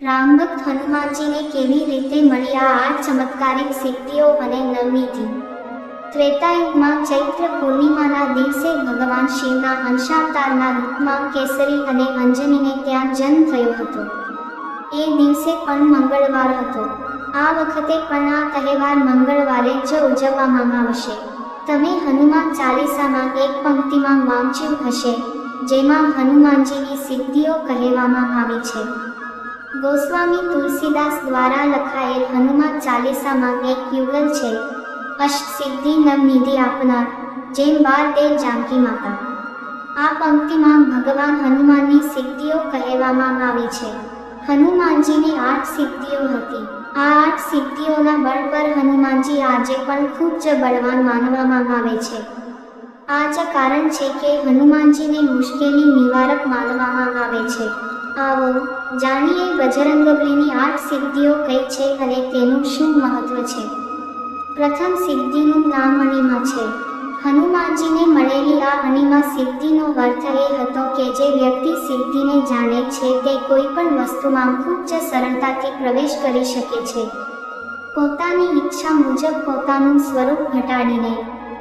રામભક્ત હનુમાનજીને કેવી રીતે મળી આ 8 ચમત્કારિક સિદ્ધિઓ અને નવનિધિ? ત્રેતાયુગમાં ચૈત્ર પૂર્ણિમાના દિવસે ભગવાન શિવના અંશાવતારના રૂપમાં કેસરી અને અંજનીને ત્યાં જન્મ થયો હતો. એ દિવસે પણ મંગળવાર હતો. આ વખતે પણ આ તહેવાર મંગળવારે જ ઉજવવામાં આવશે. તમે હનુમાન ચાલીસામાં એક પંક્તિમાં વાંચ્યું હશે, જેમાં હનુમાનજીની સિદ્ધિઓ કહેવામાં આવી છે. ગોસ્વામી તુલસીદાસ દ્વારા લખાયેલ હનુમાન ચાલીસામાં એક યુગલ છે, અષ્ટસિદ્ધિ નવનિધિ આપનાર, જેમ 12 દેવ જાનકી માતા. આ પંક્તિમાં ભગવાન હનુમાનની સિદ્ધિઓ કહેવામાં આવી છે. હનુમાનજીને 8 સિદ્ધિઓ હતી. આ 8 સિદ્ધિઓના બળ પર હનુમાનજી આજે પણ ખૂબ જ બળવાન માનવામાં આવે છે. આ જ કારણ છે કે હનુમાનજીને મુશ્કેલી નિવારક માનવામાં આવે છે. આવો જાણીએ બજરંગબલીની 8 સિદ્ધિઓ કઈ છે અને તેનું શું મહત્વ છે. પ્રથમ સિદ્ધિનું નામ અણિમા છે. હનુમાનજીને મળેલી આ અણિમા સિદ્ધિનો અર્થ એ હતો કે જે વ્યક્તિ સિદ્ધિને જાણે છે તે કોઈ પણ વસ્તુમાં ખૂબ જ સરળતાથી પ્રવેશ કરી શકે છે. પોતાની ઈચ્છા મુજબ પોતાનું સ્વરૂપ ઘટાડીને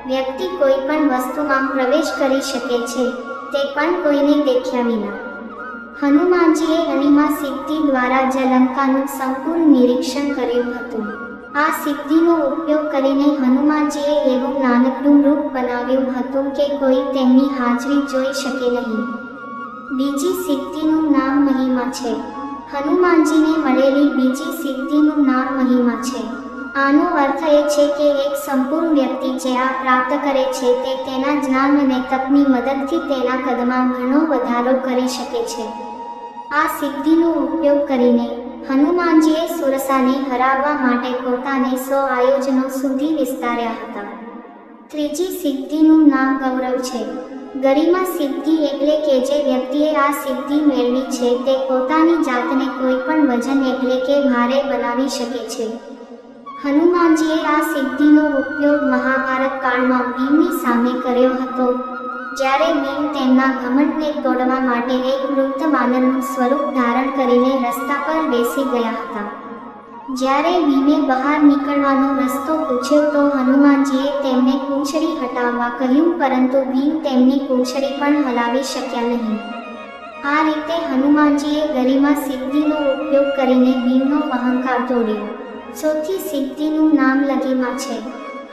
વ્યક્તિ કોઈ પણ વસ્તુમાં પ્રવેશ કરી શકે છે, તે પણ કોઈને દેખ્યા વિના. હનુમાનજીએ અણિમા સિદ્ધિ દ્વારા જ લંકાનું સંપૂર્ણ નિરીક્ષણ કર્યું હતું. આ સિદ્ધિનો ઉપયોગ કરીને હનુમાનજીએ એવું નાનકડું રૂપ બનાવ્યું હતું કે કોઈ તેમની હાજરી જોઈ શકે નહીં. બીજી સિદ્ધિનું નામ મહિમા છે. હનુમાનજીને મળેલી બીજી સિદ્ધિનું નામ મહિમા છે. આનો અર્થ એ છે કે એક સંપૂર્ણ વ્યક્તિ જે આ પ્રાપ્ત કરે છે તે તેના જ્ઞાન અને તપની મદદથી તેના કદમાં ઘણો વધારો કરી શકે છે. આ સિદ્ધિનો ઉપયોગ કરીને હનુમાનજીએ સુરસાને હરાવવા માટે પોતાને 100 આયોજનો સુધી વિસ્તાર્યા હતા. ત્રીજી સિદ્ધિનું નામ ગૌરવ છે. ગરિમા સિદ્ધિ એટલે કે જે વ્યક્તિએ આ સિદ્ધિ મેળવી છે તે પોતાની જાતને કોઈ પણ વજન એટલે કે ભારે બનાવી શકે છે. હનુમાનજીએ આ સિદ્ધિનો ઉપયોગ મહાભારત કાળમાં ભીમની સામે કર્યો હતો, જ્યારે ભીમ તેમના ઘમંડને તોડવા માટે એક વૃદ્ધ વાનરનું સ્વરૂપ ધારણ કરીને રસ્તા પર બેસી ગયા હતા. જ્યારે ભીમે બહાર નીકળવાનો રસ્તો પૂછ્યો તો હનુમાનજીએ તેમને પૂંછડી હટાવવા કહ્યું, પરંતુ ભીમ તેમની પૂંછડી પણ હલાવી શક્યા નહીં. આ રીતે હનુમાનજીએ ગરિમા સિદ્ધિનો ઉપયોગ કરીને ભીમનો અહંકાર તોડ્યો. ચોથી સિદ્ધિનું નામ લઘિમા છે.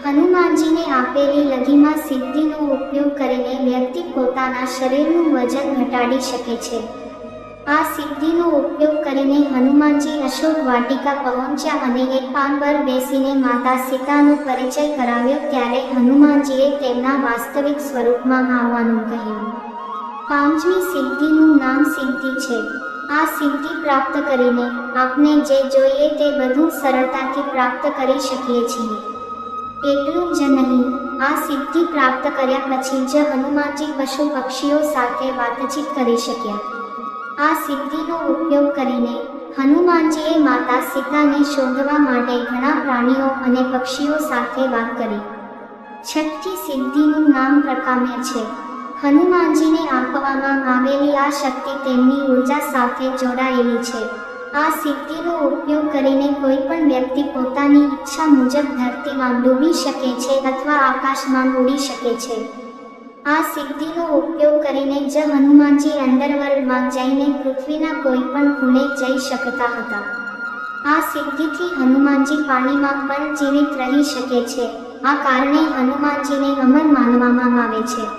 હનુમાનજીને આપેલી લઘિમા સિદ્ધિનો ઉપયોગ કરીને વ્યક્તિ પોતાના શરીરનું વજન ઘટાડી શકે છે. આ સિદ્ધિનો ઉપયોગ કરીને હનુમાનજી અશોક વાટિકા પહોંચ્યા અને એક પાન પર બેસીને માતા સીતાનો પરિચય કરાવ્યો ત્યારે હનુમાનજીએ તેમના વાસ્તવિક સ્વરૂપમાં આવવાનું કહ્યું. પાંચમી સિદ્ધિનું નામ સિદ્ધિ છે. આ સિદ્ધિ પ્રાપ્ત કરીને આપણે જે જોઈએ તે બધું સરળતાથી પ્રાપ્ત કરી શકીએ છીએ. એટલું જ નહીં, આ સિદ્ધિ પ્રાપ્ત કર્યા પછી જ હનુમાનજી પશુ પક્ષીઓ સાથે વાતચીત કરી શક્યા. આ સિદ્ધિનો ઉપયોગ કરીને હનુમાનજીએ માતા સીતાને શોધવા માટે ઘણા પ્રાણીઓ અને પક્ષીઓ સાથે વાત કરી. છઠ્ઠી સિદ્ધિનું નામ પ્રકામ્ય છે. હનુમાનજીને આપવામાં આવેલી આ શક્તિ તેમની ઉર્જા સાથે જોડાયેલી છે. આ સિદ્ધિનો ઉપયોગ કરીને કોઈ પણ વ્યક્તિ પોતાની ઈચ્છા મુજબ ધરતીમાં ડૂબી શકે છે અથવા આકાશમાં ઉડી શકે છે. આ સિદ્ધિનો ઉપયોગ કરીને જ હનુમાનજી અંડરવર્લ્ડમાં જઈને પૃથ્વીના કોઈ પણ ખૂણે જઈ શકતા હતા. આ સિદ્ધિથી હનુમાનજી પાણીમાં પણ જીવિત રહી શકે છે. આ કારણે હનુમાનજીને અમર માનવામાં આવે છે.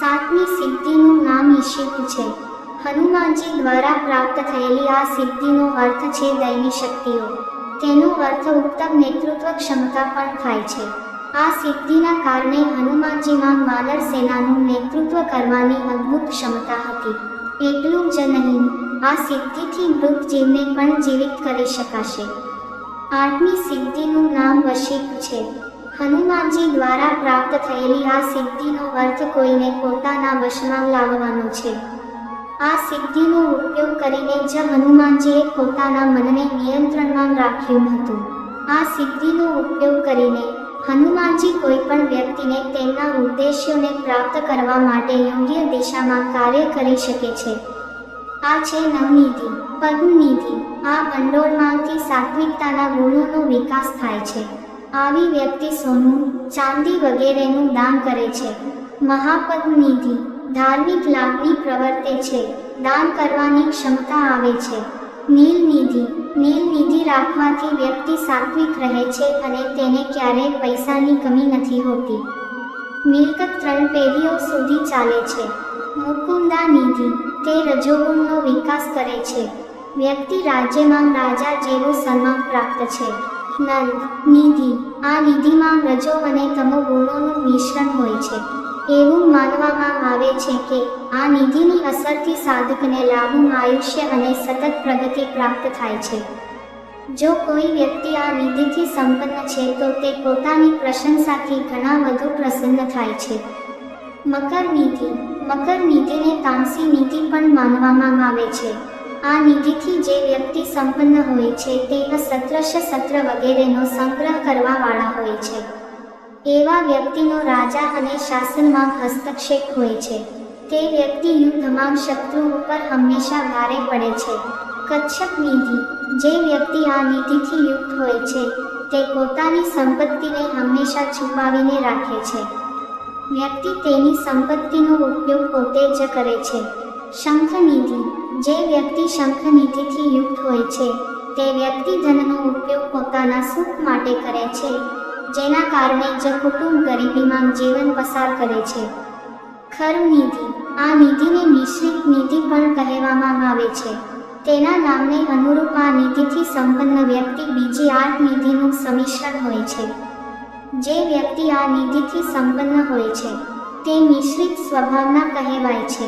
સાતમી સિદ્ધિનું નામ ઈશિત છે. હનુમાનજી દ્વારા પ્રાપ્ત થયેલી આ સિદ્ધિનો અર્થ છે દૈવી શક્તિઓ. તેનો અર્થ ઉત્તમ નેતૃત્વ ક્ષમતા પણ થાય છે. આ સિદ્ધિના કારણે હનુમાનજીમાં વાનર સેનાનું નેતૃત્વ કરવાની અદ્ભુત ક્ષમતા હતી. એટલું જ નહીં, આ સિદ્ધિથી મૃત જીવને પણ જીવિત કરી શકાશે. આઠમી સિદ્ધિનું નામ વશિક છે. હનુમાનજી દ્વારા પ્રાપ્ત થયેલી આ સિદ્ધિનો અર્થ કોઈને પોતાના વશમાં લાવવાનો છે. આ સિદ્ધિનો ઉપયોગ કરીને જ હનુમાનજીએ પોતાના મનને નિયંત્રણમાં રાખ્યું હતું. આ સિદ્ધિનો ઉપયોગ કરીને હનુમાનજી કોઈ પણ વ્યક્તિને તેમના ઉદ્દેશ્યોને પ્રાપ્ત કરવા માટે યોગ્ય દિશામાં કાર્ય કરી શકે છે. આ છે નવનિધિ. પદ્મનિધિ, આ ભંડોળમાંથી સાત્વિકતાના ગુણોનો વિકાસ થાય છે. આવી વ્યક્તિ સોનું, ચાંદી વગેરેનું દાન કરે છે. મહાપદ્મનિધિ, ધાર્મિક લાગણી પ્રવર્તે છે, દાન કરવાની ક્ષમતા આવે છે. નીલનિધિ, નીલનિધિ રાખવાથી વ્યક્તિ સાત્વિક રહે છે અને તેને ક્યારેય પૈસાની કમી નથી હોતી. મિલકત 3 પેઢીઓ સુધી ચાલે છે. મુકુંદાનિધિ, તે રજોગુણનો વિકાસ કરે છે. વ્યક્તિ રાજ્યમાં રાજા જેવું સન્માન પ્રાપ્ત છે. નંદ નિધિ, આ નિધિમાં રજો અને તમો ગુણોનું મિશ્રણ હોય છે. એવું માનવામાં આવે છે કે આ નિધિની અસરથી સાધકને લાંબુ આયુષ્ય અને સતત પ્રગતિ પ્રાપ્ત થાય છે. જો કોઈ વ્યક્તિ આ નિધિથી સંપન્ન છે તો તે પોતાની પ્રશંસાથી ઘણા વધુ પ્રસન્ન થાય છે. મકર નિધિ, મકર નિધિને તામસી નિધિ પણ માનવામાં આવે છે. આ નિધિથી જે વ્યક્તિ સંપન્ન હોય છે તે સત્ર વગેરેનો સંગ્રહ કરવાવાળા હોય છે. એવા વ્યક્તિનો રાજા અને શાસનમાં હસ્તક્ષેપ હોય છે. તે વ્યક્તિ યુદ્ધમાં શત્રુ ઉપર હંમેશા ભારે પડે છે. કચ્છપ નિધિ, જે વ્યક્તિ આ નિધિથી યુક્ત હોય છે તે પોતાની સંપત્તિને હંમેશા છુપાવીને રાખે છે. વ્યક્તિ તેની સંપત્તિનો ઉપયોગ પોતે જ કરે છે. શંખ નિધિ, જે વ્યક્તિ શંખ નિધિથી યુક્ત હોય છે તે વ્યક્તિ ધનનો ઉપયોગ પોતાના સુખ માટે કરે છે, જેના કારણે જ કુટુંબ ગરીબીમાં જીવન પસાર કરે છે. ખરુ નિધિ, આ નિધિને મિશ્રિત નિધિ પણ કહેવામાં આવે છે. તેના નામને અનુરૂપ આ નિધિથી સંપન્ન વ્યક્તિ બીજી 8 નિધિનું સમિશ્રણ હોય છે. જે વ્યક્તિ આ નિધિથી સંપન્ન હોય છે તે મિશ્રિત સ્વભાવના કહેવાય છે.